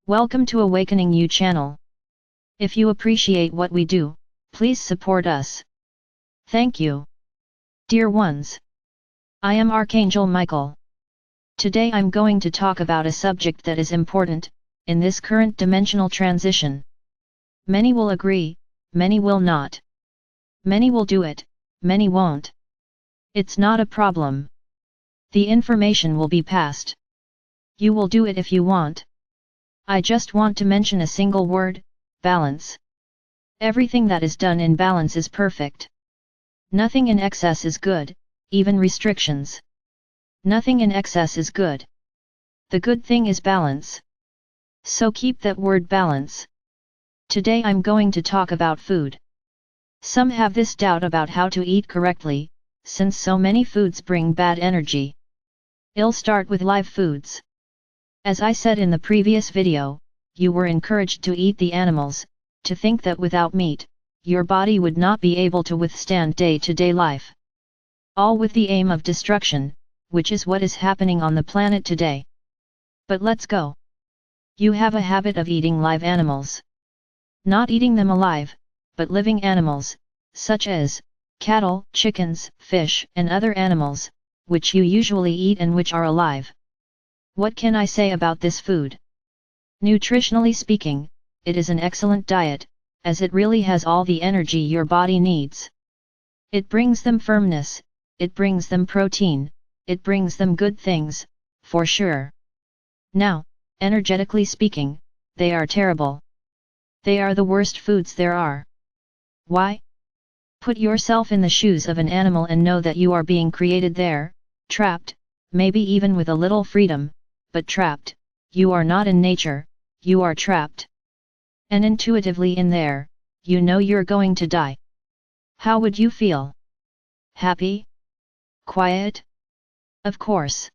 Welcome to Awakening You channel. If you appreciate what we do, please support us. Thank you. Dear ones, I am Archangel Michael. Today I'm going to talk about a subject that is important in this current dimensional transition. Many will agree, many will not. Many will do it, many won't. It's not a problem. The information will be passed. You will do it if you want. I just want to mention a single word: balance. Everything that is done in balance is perfect. Nothing in excess is good, even restrictions. Nothing in excess is good. The good thing is balance. So keep that word balance. Today I'm going to talk about food. Some have this doubt about how to eat correctly, since so many foods bring bad energy. I'll start with live foods. As I said in the previous video, you were encouraged to eat the animals, to think that without meat, your body would not be able to withstand day-to-day life. All with the aim of destruction, which is what is happening on the planet today. But let's go. You have a habit of eating live animals. Not eating them alive, but living animals, such as cattle, chickens, fish, and other animals, which you usually eat and which are alive. What can I say about this food? Nutritionally speaking, it is an excellent diet, as it really has all the energy your body needs. It brings them firmness, it brings them protein, it brings them good things, for sure. Now, energetically speaking, they are terrible. They are the worst foods there are. Why? Put yourself in the shoes of an animal and know that you are being created there, trapped, maybe even with a little freedom, but trapped. You are not in nature, you are trapped. And intuitively in there, you know you're going to die. How would you feel? Happy? Quiet? Of course.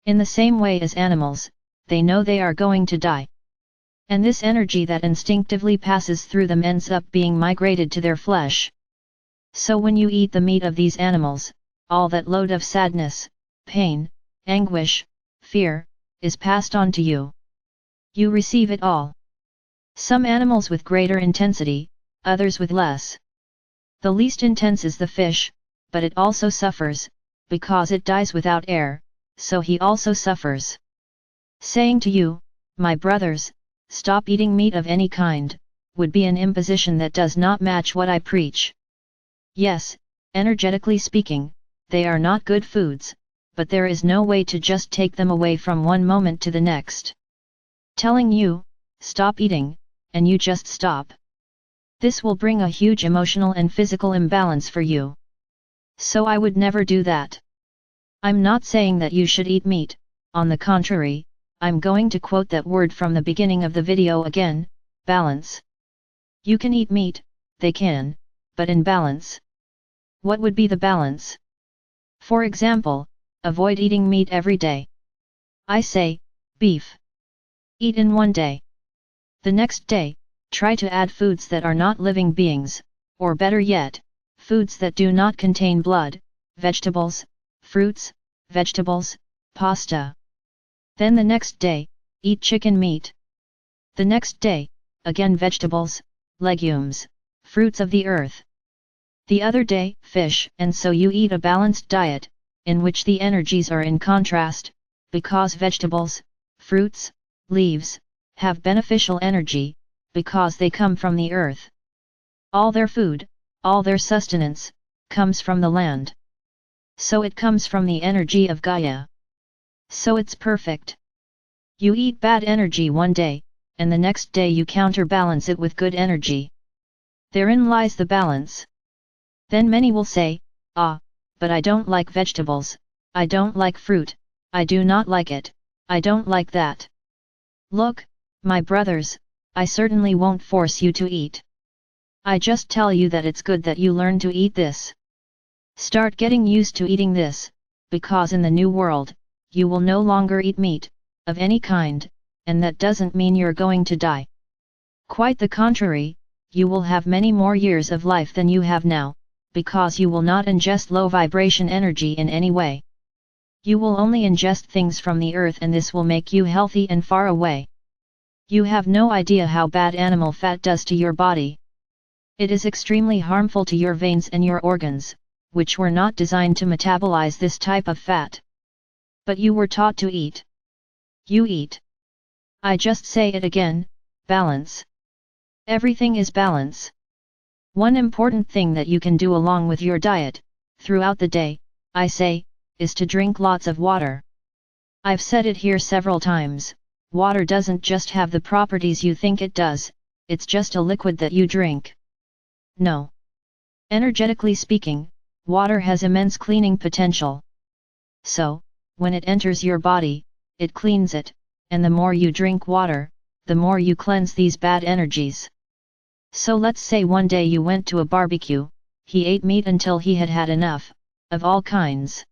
In the same way as animals, they know they are going to die. And this energy that instinctively passes through them ends up being migrated to their flesh. So when you eat the meat of these animals, all that load of sadness, pain, anguish, fear, is passed on to you. You receive it all. Some animals with greater intensity, others with less. The least intense is the fish, but it also suffers, because it dies without air, so he also suffers. Saying to you, my brothers, stop eating meat of any kind, would be an imposition that does not match what I preach. Yes, energetically speaking, they are not good foods, but there is no way to just take them away from one moment to the next. Telling you, stop eating, and you just stop. This will bring a huge emotional and physical imbalance for you. So I would never do that. I'm not saying that you should eat meat, on the contrary, I'm going to quote that word from the beginning of the video again: balance. You can eat meat, they can, but in balance. What would be the balance? For example, avoid eating meat every day. I say, beef. Eat in one day. The next day, try to add foods that are not living beings, or better yet, foods that do not contain blood, vegetables, fruits, vegetables, pasta. Then the next day, eat chicken meat. The next day, again vegetables, legumes, fruits of the earth. The other day, fish, and so you eat a balanced diet, in which the energies are in contrast, because vegetables, fruits, leaves, have beneficial energy, because they come from the earth. All their food, all their sustenance, comes from the land. So it comes from the energy of Gaia. So it's perfect. You eat bad energy one day, and the next day you counterbalance it with good energy. Therein lies the balance. Then many will say, but I don't like vegetables, I don't like fruit, I do not like it, I don't like that. Look, my brothers, I certainly won't force you to eat. I just tell you that it's good that you learn to eat this. Start getting used to eating this, because in the new world, you will no longer eat meat, of any kind, and that doesn't mean you're going to die. Quite the contrary, you will have many more years of life than you have now, because you will not ingest low vibration energy in any way. You will only ingest things from the earth, and this will make you healthy and far away. You have no idea how bad animal fat does to your body. It is extremely harmful to your veins and your organs, which were not designed to metabolize this type of fat. But you were taught to eat. You eat. I just say it again, balance. Everything is balance. One important thing that you can do along with your diet, throughout the day, I say, is to drink lots of water. I've said it here several times, water doesn't just have the properties you think it does, it's just a liquid that you drink. No. Energetically speaking, water has immense cleaning potential. So, when it enters your body, it cleans it, and the more you drink water, the more you cleanse these bad energies. So let's say one day you went to a barbecue, he ate meat until he had had enough, of all kinds.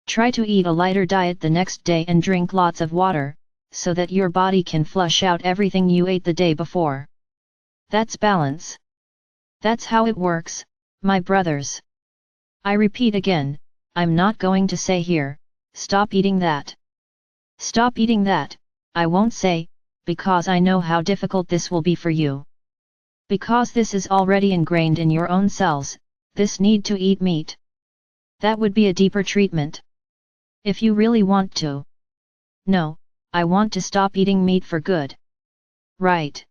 Try to eat a lighter diet the next day and drink lots of water, so that your body can flush out everything you ate the day before. That's balance. That's how it works, my brothers. I repeat again, I'm not going to say here, stop eating that. Stop eating that, I won't say, because I know how difficult this will be for you. Because this is already ingrained in your own cells, this need to eat meat. That would be a deeper treatment. If you really want to. No, I want to stop eating meat for good. Right.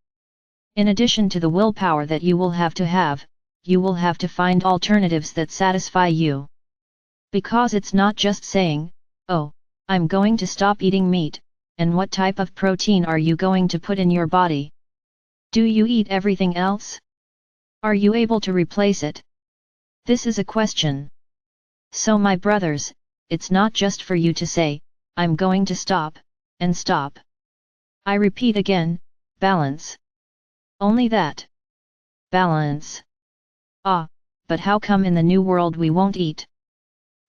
In addition to the willpower that you will have, you will have to find alternatives that satisfy you. Because it's not just saying, oh, I'm going to stop eating meat, and what type of protein are you going to put in your body? Do you eat everything else? Are you able to replace it? This is a question. So my brothers, it's not just for you to say, I'm going to stop, and stop. I repeat again, balance. Only that. Balance. Ah, but how come in the new world we won't eat?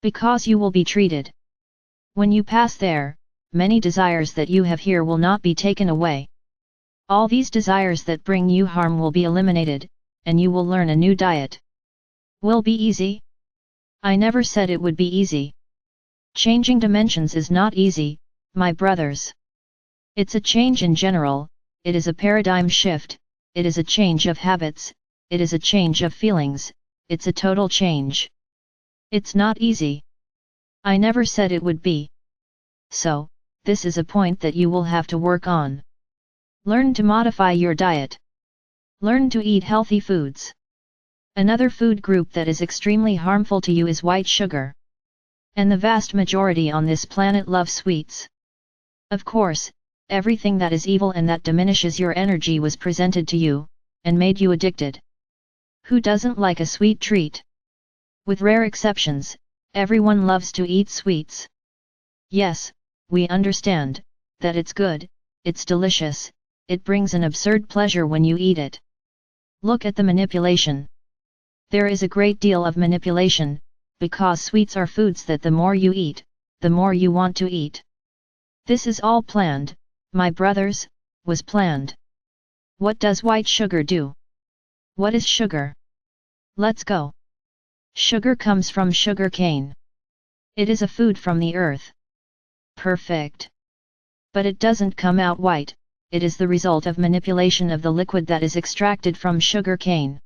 Because you will be treated. When you pass there, many desires that you have here will not be taken away. All these desires that bring you harm will be eliminated, and you will learn a new diet. Will be easy? I never said it would be easy. Changing dimensions is not easy, my brothers. It's a change in general, it is a paradigm shift, it is a change of habits, it is a change of feelings, it's a total change. It's not easy. I never said it would be. So, this is a point that you will have to work on. Learn to modify your diet. Learn to eat healthy foods. Another food group that is extremely harmful to you is white sugar. And the vast majority on this planet love sweets. Of course, everything that is evil and that diminishes your energy was presented to you, and made you addicted. Who doesn't like a sweet treat? With rare exceptions, everyone loves to eat sweets. Yes, we understand, that it's good, it's delicious, it brings an absurd pleasure when you eat it. Look at the manipulation. There is a great deal of manipulation, because sweets are foods that the more you eat, the more you want to eat. This is all planned, my brothers, was planned. What does white sugar do? What is sugar? Let's go. Sugar comes from sugar cane. It is a food from the earth. Perfect. But it doesn't come out white, it is the result of manipulation of the liquid that is extracted from sugar cane.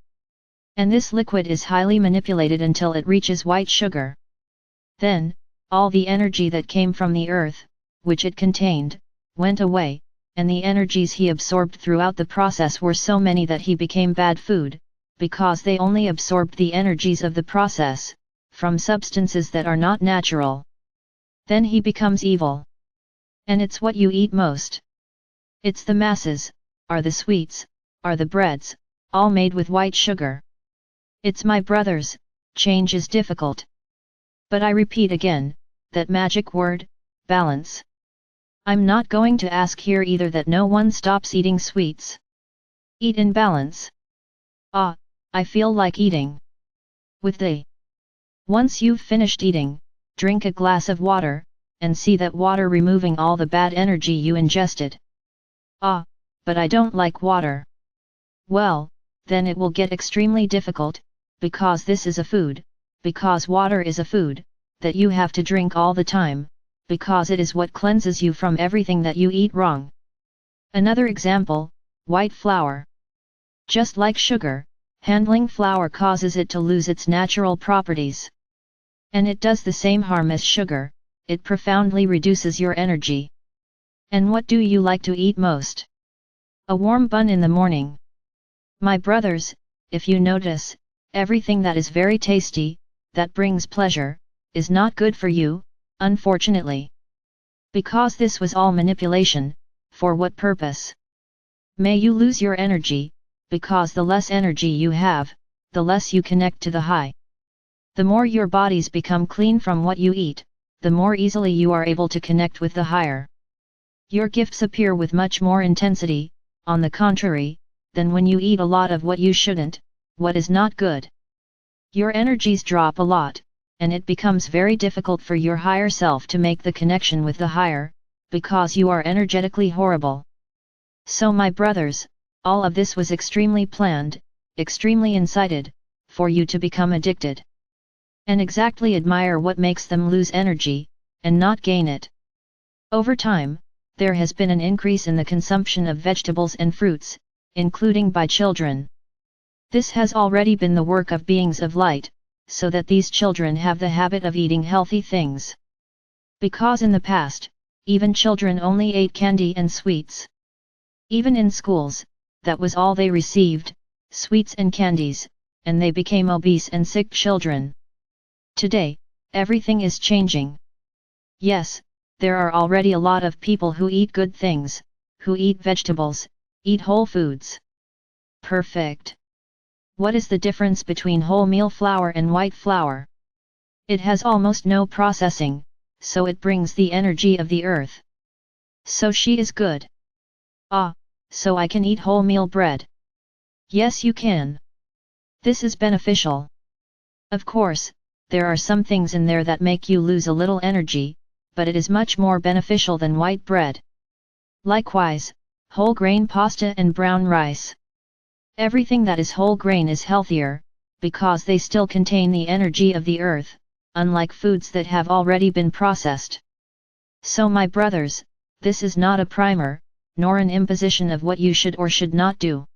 And this liquid is highly manipulated until it reaches white sugar. Then, all the energy that came from the earth, which it contained, went away, and the energies he absorbed throughout the process were so many that he became bad food, because they only absorbed the energies of the process, from substances that are not natural. Then he becomes evil. And it's what you eat most. It's the masses, are the sweets, are the breads, all made with white sugar. It's my brothers, change is difficult. But I repeat again, that magic word, balance. I'm not going to ask here either that no one stops eating sweets. Eat in balance. Ah, I feel like eating. With the. Once you've finished eating, drink a glass of water, and see that water removing all the bad energy you ingested. Ah, but I don't like water. Well, then it will get extremely difficult, because this is a food, because water is a food, that you have to drink all the time, because it is what cleanses you from everything that you eat wrong. Another example, white flour. Just like sugar, handling flour causes it to lose its natural properties. And it does the same harm as sugar, it profoundly reduces your energy. And what do you like to eat most? A warm bun in the morning. My brothers, if you notice, everything that is very tasty, that brings pleasure, is not good for you, unfortunately. Because this was all manipulation, for what purpose? May you lose your energy, because the less energy you have, the less you connect to the high. The more your bodies become clean from what you eat, the more easily you are able to connect with the higher. Your gifts appear with much more intensity, on the contrary, than when you eat a lot of what you shouldn't, what is not good. Your energies drop a lot, and it becomes very difficult for your higher self to make the connection with the higher, because you are energetically horrible. So my brothers, all of this was extremely planned, extremely incited, for you to become addicted. And exactly admire what makes them lose energy, and not gain it. Over time, there has been an increase in the consumption of vegetables and fruits, including by children. This has already been the work of beings of light, so that these children have the habit of eating healthy things. Because in the past, even children only ate candy and sweets. Even in schools, that was all they received, sweets and candies, and they became obese and sick children. Today, everything is changing. Yes, there are already a lot of people who eat good things, who eat vegetables, eat whole foods. Perfect. What is the difference between wholemeal flour and white flour? It has almost no processing, so it brings the energy of the earth. So she is good. Ah, so I can eat wholemeal bread. Yes, you can. This is beneficial. Of course, there are some things in there that make you lose a little energy, but it is much more beneficial than white bread. Likewise, whole grain pasta and brown rice. Everything that is whole grain is healthier, because they still contain the energy of the earth, unlike foods that have already been processed. So my brothers, this is not a primer, nor an imposition of what you should or should not do.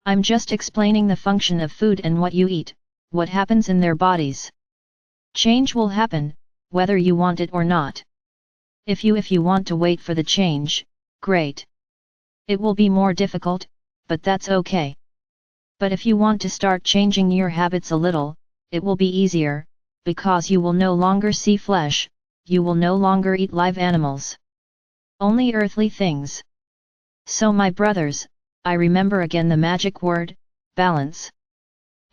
I'm just explaining the function of food and what you eat, what happens in their bodies. Change will happen, whether you want it or not. If you want to wait for the change, great. It will be more difficult, but that's okay. But if you want to start changing your habits a little, it will be easier, because you will no longer see flesh, you will no longer eat live animals. Only earthly things. So my brothers, I remember again the magic word, balance.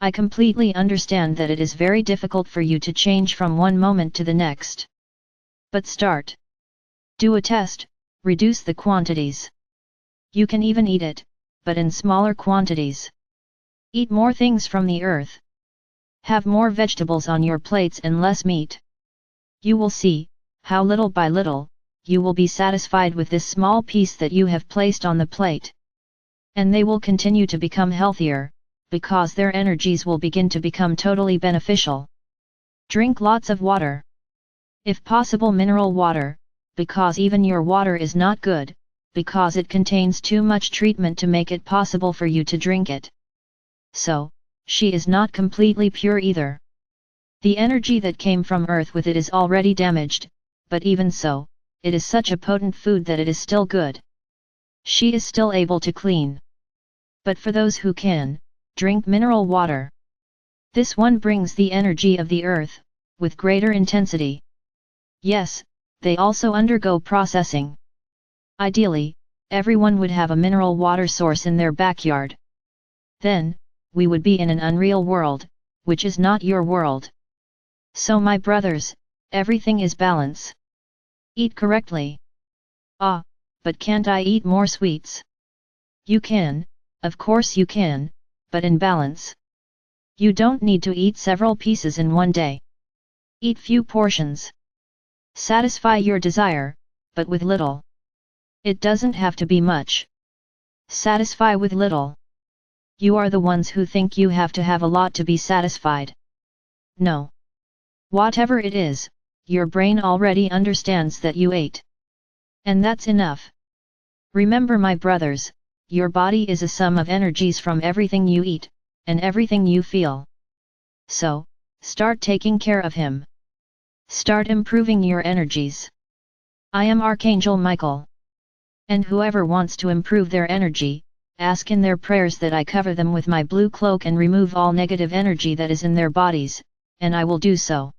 I completely understand that it is very difficult for you to change from one moment to the next. But start. Do a test, reduce the quantities. You can even eat it, but in smaller quantities. Eat more things from the earth. Have more vegetables on your plates and less meat. You will see, how little by little, you will be satisfied with this small piece that you have placed on the plate. And they will continue to become healthier, because their energies will begin to become totally beneficial. Drink lots of water. If possible mineral water, because even your water is not good, because it contains too much treatment to make it possible for you to drink it. So, she is not completely pure either. The energy that came from earth with it is already damaged, but even so, it is such a potent food that it is still good. She is still able to clean. But for those who can, drink mineral water. This one brings the energy of the earth, with greater intensity. Yes, they also undergo processing. Ideally, everyone would have a mineral water source in their backyard. Then, we would be in an unreal world, which is not your world. So my brothers, everything is balance. Eat correctly. Ah, but can't I eat more sweets? You can, of course you can, but in balance. You don't need to eat several pieces in one day. Eat few portions. Satisfy your desire, but with little. It doesn't have to be much. Satisfy with little. You are the ones who think you have to have a lot to be satisfied. No. Whatever it is, your brain already understands that you ate. And that's enough. Remember, my brothers, your body is a sum of energies from everything you eat, and everything you feel. So, start taking care of him. Start improving your energies. I am Archangel Michael. And whoever wants to improve their energy, ask in their prayers that I cover them with my blue cloak and remove all negative energy that is in their bodies, and I will do so.